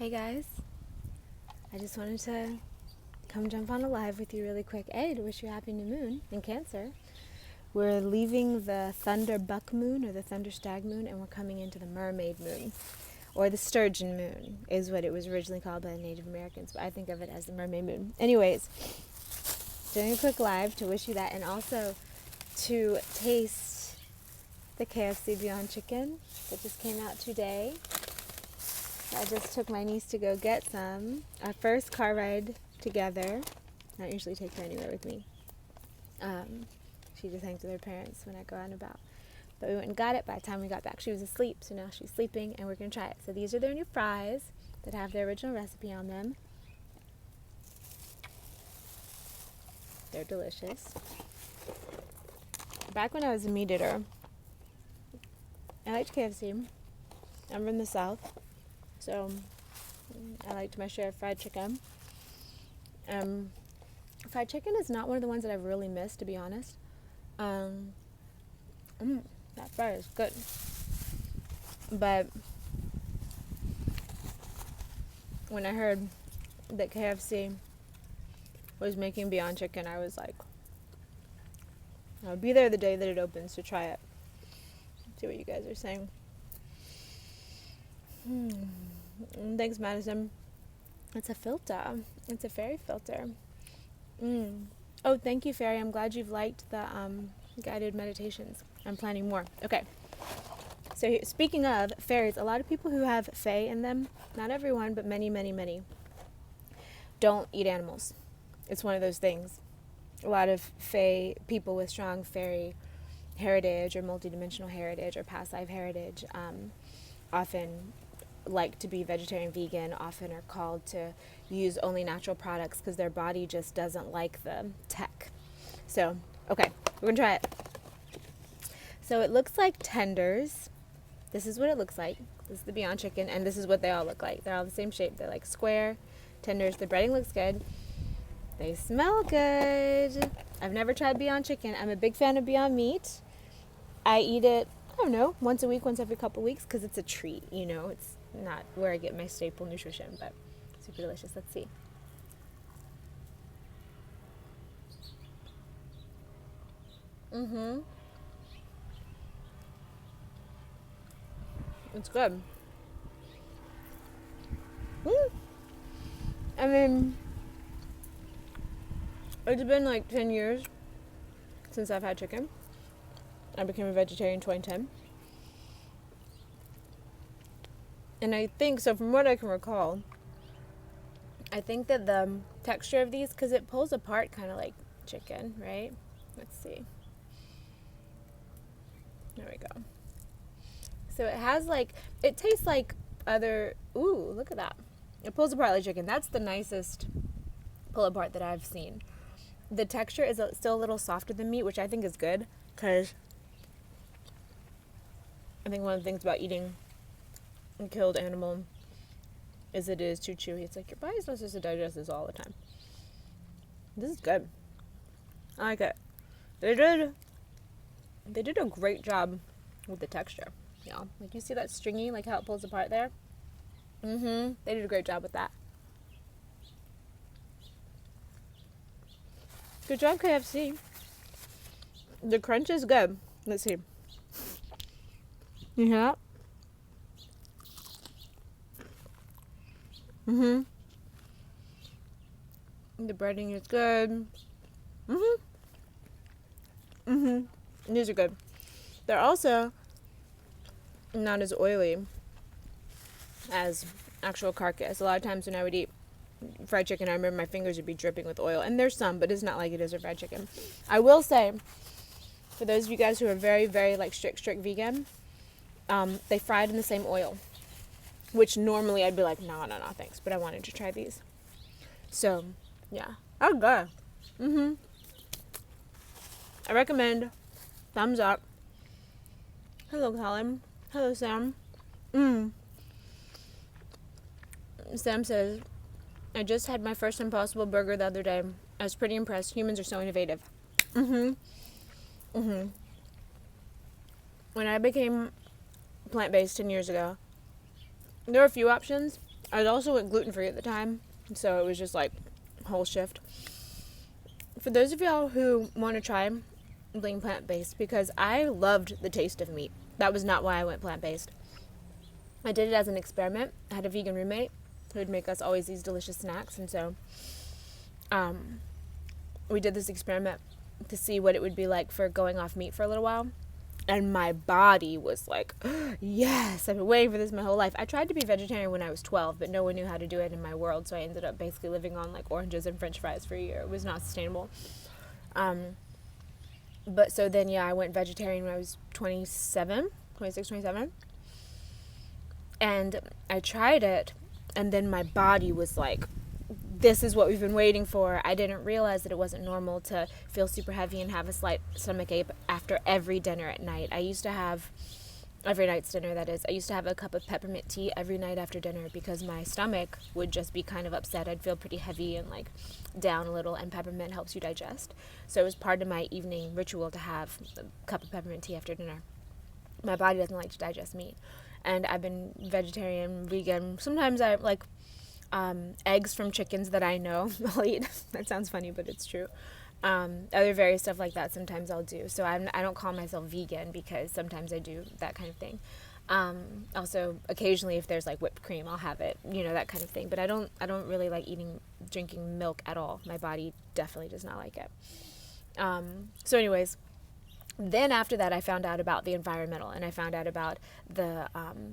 Hey guys, I just wanted to come jump on a live with you really quick. A, to wish you a happy new moon in Cancer. We're leaving the thunder buck moon or the thunder stag moon, and we're coming into the mermaid moon, or the sturgeon moon is what it was originally called by the Native Americans, but I think of it as the mermaid moon. Anyways, doing a quick live to wish you that, and also to taste the KFC Beyond Chicken that just came out today. I just took my niece to go get some. Our first car ride together. I don't usually take her anywhere with me. She just hangs with her parents when I go out and about. But we went and got it. By the time we got back, she was asleep. So now she's sleeping, and we're going to try it. So these are their new fries that have their original recipe on them. They're delicious. Back when I was a meat eater, I liked KFC. I'm from the South. So I liked my share of fried chicken. Fried chicken is not one of the ones that I've really missed, to be honest. That fry is good. But when I heard that KFC was making Beyond Chicken, I was like, I'll be there the day that it opens to try it. See what you guys are saying. Thanks, Madison. It's a filter. It's a fairy filter. Oh, thank you, Fairy. I'm glad you've liked the guided meditations. I'm planning more. Okay. So speaking of fairies, a lot of people who have fae in them, not everyone, but many, many, many, don't eat animals. It's one of those things. A lot of fae people with strong fairy heritage or multidimensional heritage or past life heritage often like to be vegetarian, vegan, often are called to use only natural products because their body just doesn't like the tech. So, okay, we're gonna try it. So it looks like tenders. This is what it looks like. This is the Beyond Chicken, and this is what they all look like. They're all the same shape. They're like square tenders. The breading looks good. They smell good. I've never tried Beyond Chicken. I'm a big fan of Beyond Meat. I eat it, I don't know, once a week, once every couple weeks, because it's a treat, you know. It's not where I get my staple nutrition, but super delicious. Let's see. It's good. I mean, it's been like 10 years since I've had chicken. I became a vegetarian in 2010. And I think, so from what I can recall, I think that the texture of these, because it pulls apart kind of like chicken, right? Let's see. There we go. So it has like, it tastes like other, ooh, look at that. It pulls apart like chicken. That's the nicest pull apart that I've seen. The texture is still a little softer than meat, which I think is good, because I think one of the things about eating a killed animal is it is too chewy. It's like your body's not supposed to digest this all the time. This is good. I like it. They did a great job with the texture. Yeah, like you see that stringy, like how it pulls apart there. They did a great job with that. Good job, KFC. The crunch is good. Let's see. You hear that? The breading is good. These are good. They're also not as oily as actual carcass. A lot of times when I would eat fried chicken, I remember my fingers would be dripping with oil. And there's some, but it's not like it is with fried chicken. I will say, for those of you guys who are very, very like strict vegan, they fried in the same oil, which normally I'd be like, no, thanks. But I wanted to try these. So, yeah. Oh, good. I recommend. Thumbs up. Hello, Colin. Hello, Sam. Sam says, I just had my first Impossible Burger the other day. I was pretty impressed. Humans are so innovative. When I became plant-based 10 years ago, there were a few options. I also went gluten-free at the time, so it was just like whole shift. For those of y'all who want to try being plant-based, because I loved the taste of meat. That was not why I went plant-based. I did it as an experiment. I had a vegan roommate who would make us always these delicious snacks, and so we did this experiment to see what it would be like for going off meat for a little while. And my body was like, yes, I've been waiting for this my whole life. I tried to be vegetarian when I was 12, but no one knew how to do it in my world, so I ended up basically living on like oranges and french fries for a year. It was not sustainable. But so then, yeah, I went vegetarian when I was 26, 27. And I tried it, and then my body was like, this is what we've been waiting for. I didn't realize that it wasn't normal to feel super heavy and have a slight stomach ache after every dinner at night. I used to have, every night's dinner that is, I used to have a cup of peppermint tea every night after dinner because my stomach would just be kind of upset. I'd feel pretty heavy and like down a little, and peppermint helps you digest. So it was part of my evening ritual to have a cup of peppermint tea after dinner. My body doesn't like to digest meat. And I've been vegetarian, vegan. Sometimes I like eggs from chickens that I know I'll eat. That sounds funny, but it's true. Other various stuff like that sometimes I'll do. So I don't call myself vegan because sometimes I do that kind of thing. Also, occasionally if there's like whipped cream, I'll have it, that kind of thing. But I don't really like drinking milk at all. My body definitely does not like it. So anyways, then after that I found out about the environmental, and I found out about the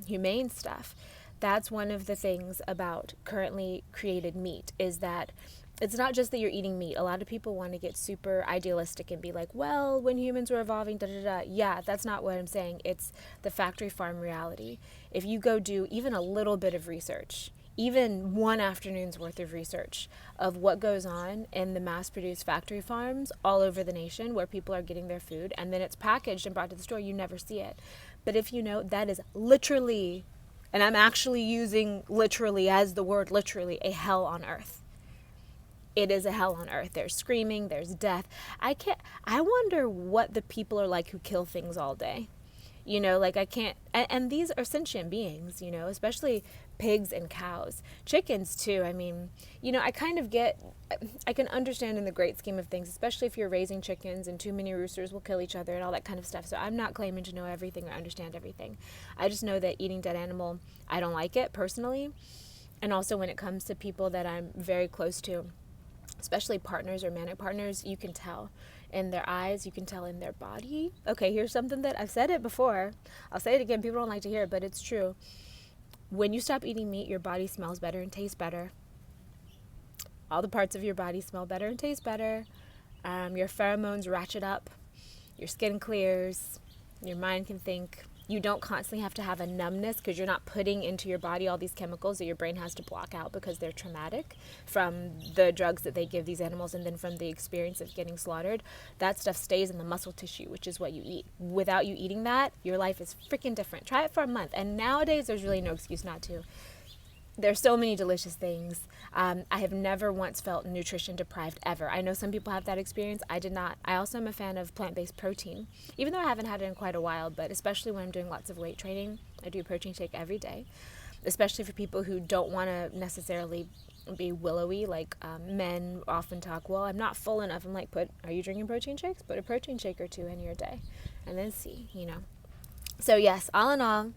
humane stuff. That's one of the things about currently created meat, is that it's not just that you're eating meat. A lot of people want to get super idealistic and be like, well, when humans were evolving, da-da-da. Yeah, that's not what I'm saying. It's the factory farm reality. If you go do even a little bit of research, even one afternoon's worth of research of what goes on in the mass-produced factory farms all over the nation where people are getting their food, and then it's packaged and brought to the store, you never see it. But if you know, that is literally, and I'm actually using literally as the word literally, a hell on earth. It is a hell on earth. There's screaming, there's death. I wonder what the people are like who kill things all day. And these are sentient beings, especially pigs and cows. Chickens too. I mean, I can understand in the great scheme of things, especially if you're raising chickens and too many roosters will kill each other and all that kind of stuff. So I'm not claiming to know everything or understand everything. I just know that eating dead animal, I don't like it personally. And also when it comes to people that I'm very close to, especially partners or romantic partners, you can tell in their eyes, you can tell in their body. Okay, here's something that I've said it before. I'll say it again. People don't like to hear it, but it's true. When you stop eating meat, your body smells better and tastes better. All the parts of your body smell better and taste better. Your pheromones ratchet up. Your skin clears. Your mind can think. You don't constantly have to have a numbness because you're not putting into your body all these chemicals that your brain has to block out because they're traumatic from the drugs that they give these animals and then from the experience of getting slaughtered. That stuff stays in the muscle tissue, which is what you eat. Without you eating that, your life is freaking different. Try it for a month. And nowadays, there's really no excuse not to. There's so many delicious things. I have never once felt nutrition deprived ever. I know some people have that experience. I did not. I also am a fan of plant-based protein, even though I haven't had it in quite a while, but especially when I'm doing lots of weight training. I do a protein shake every day, especially for people who don't want to necessarily be willowy, like men often talk, well, I'm not full enough. I'm like, are you drinking protein shakes? Put a protein shake or two in your day and then see, So yes, all in all,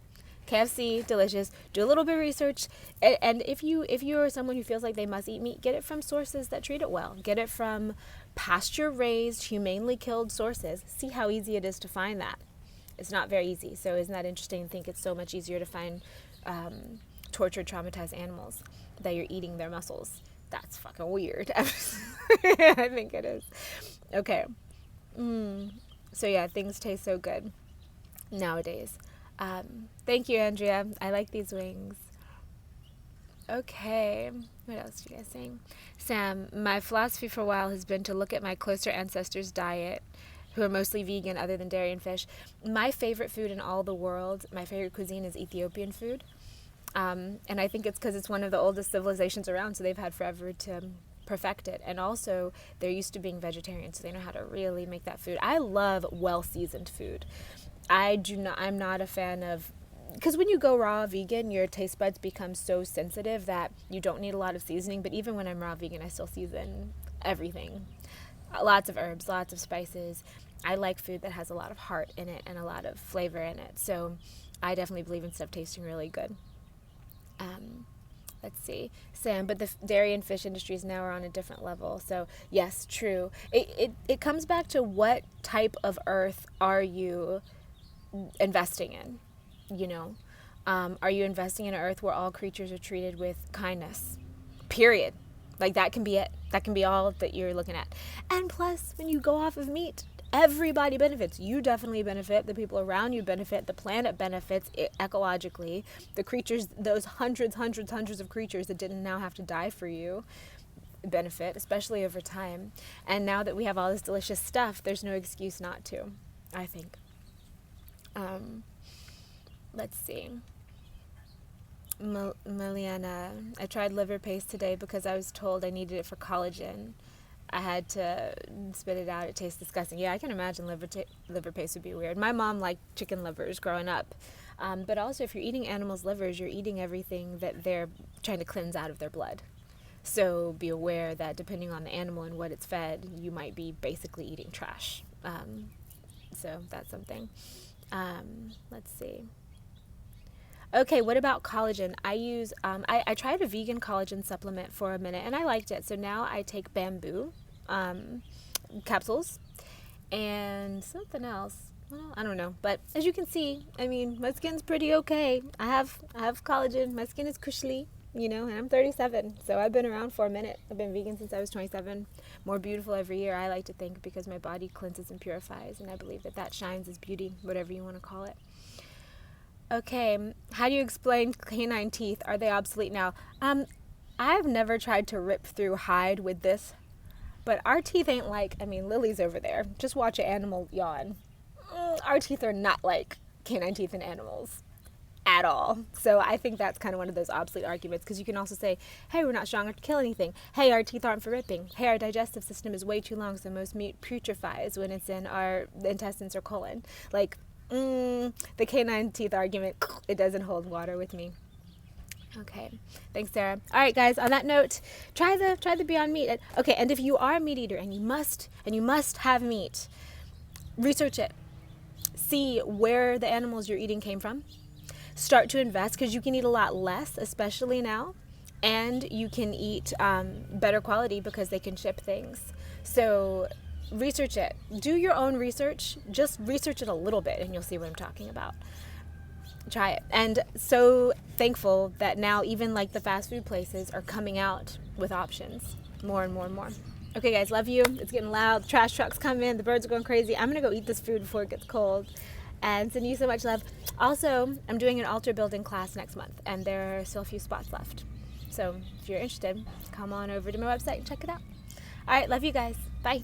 KFC, delicious. Do a little bit of research, and if you are someone who feels like they must eat meat, get it from sources that treat it well. Get it from pasture-raised, humanely killed sources. See how easy it is to find that. It's not very easy. So isn't that interesting? I think it's so much easier to find tortured, traumatized animals that you're eating their muscles. That's fucking weird. I think it is. Okay. So yeah, things taste so good nowadays. Thank you, Andrea. I like these wings. Okay. What else are you guys saying? Sam, my philosophy for a while has been to look at my closer ancestors' diet, who are mostly vegan other than dairy and fish. My favorite food in all the world, my favorite cuisine is Ethiopian food. And I think it's because it's one of the oldest civilizations around, so they've had forever to perfect it. And also, they're used to being vegetarian, so they know how to really make that food. I love well-seasoned food. I'm not a fan of because when you go raw vegan, your taste buds become so sensitive that you don't need a lot of seasoning. But even when I'm raw vegan, I still season everything. Lots of herbs, lots of spices. I like food that has a lot of heart in it and a lot of flavor in it. So I definitely believe in stuff tasting really good. Let's see, Sam, but the dairy and fish industries now are on a different level. So yes, true. It comes back to what type of earth are you investing in, you know? Are you investing in an earth where all creatures are treated with kindness? Period. Like, that can be it. That can be all that you're looking at. And plus, when you go off of meat, everybody benefits. You definitely benefit. The people around you benefit. The planet benefits ecologically. The creatures, those hundreds of creatures that didn't now have to die for you, benefit, especially over time. And now that we have all this delicious stuff, there's no excuse not to, I think. Let's see. Meliana, I tried liver paste today because I was told I needed it for collagen. I had to spit it out. It tastes disgusting. Yeah, I can imagine liver paste would be weird. My mom liked chicken livers growing up. But also, if you're eating animals' livers, you're eating everything that they're trying to cleanse out of their blood. So be aware that depending on the animal and what it's fed, you might be basically eating trash. So that's something. Let's see. Okay, what about collagen? I use, I tried a vegan collagen supplement for a minute and I liked it. So now I take bamboo capsules and something else. Well, I don't know. But as you can see, I mean, my skin's pretty okay. I have collagen. My skin is cushy, you know, and I'm 37. So I've been around for a minute. I've been vegan since I was 27. More beautiful every year, I like to think, because my body cleanses and purifies. And I believe that shines as beauty, whatever you want to call it. Okay, how do you explain canine teeth? Are they obsolete now? I've never tried to rip through hide with this, but our teeth ain't like, I mean, Lily's over there. Just watch an animal yawn. Our teeth are not like canine teeth in animals at all. So I think that's kind of one of those obsolete arguments, because you can also say, hey, we're not strong enough to kill anything. Hey, our teeth aren't for ripping. Hey, our digestive system is way too long, so most meat putrefies when it's in our intestines or colon. Like, the canine teeth argument, it doesn't hold water with me. Okay, thanks, Sarah. All right, guys, on that note, try the Beyond Meat. Okay, and if you are a meat eater and you must have meat, research it. See where the animals you're eating came from. Start to invest, because you can eat a lot less, especially now, and you can eat better quality because they can ship things. So research it. Do your own research. Just research it a little bit and you'll see what I'm talking about. Try it. And so thankful that now even like the fast food places are coming out with options more and more and more. Okay, guys, love you. It's getting loud. The trash trucks come in. The birds are going crazy. I'm going to go eat this food before it gets cold. And send you so much love. Also, I'm doing an altar building class next month, and there are still a few spots left. So if you're interested, come on over to my website and check it out. All right, love you guys. Bye.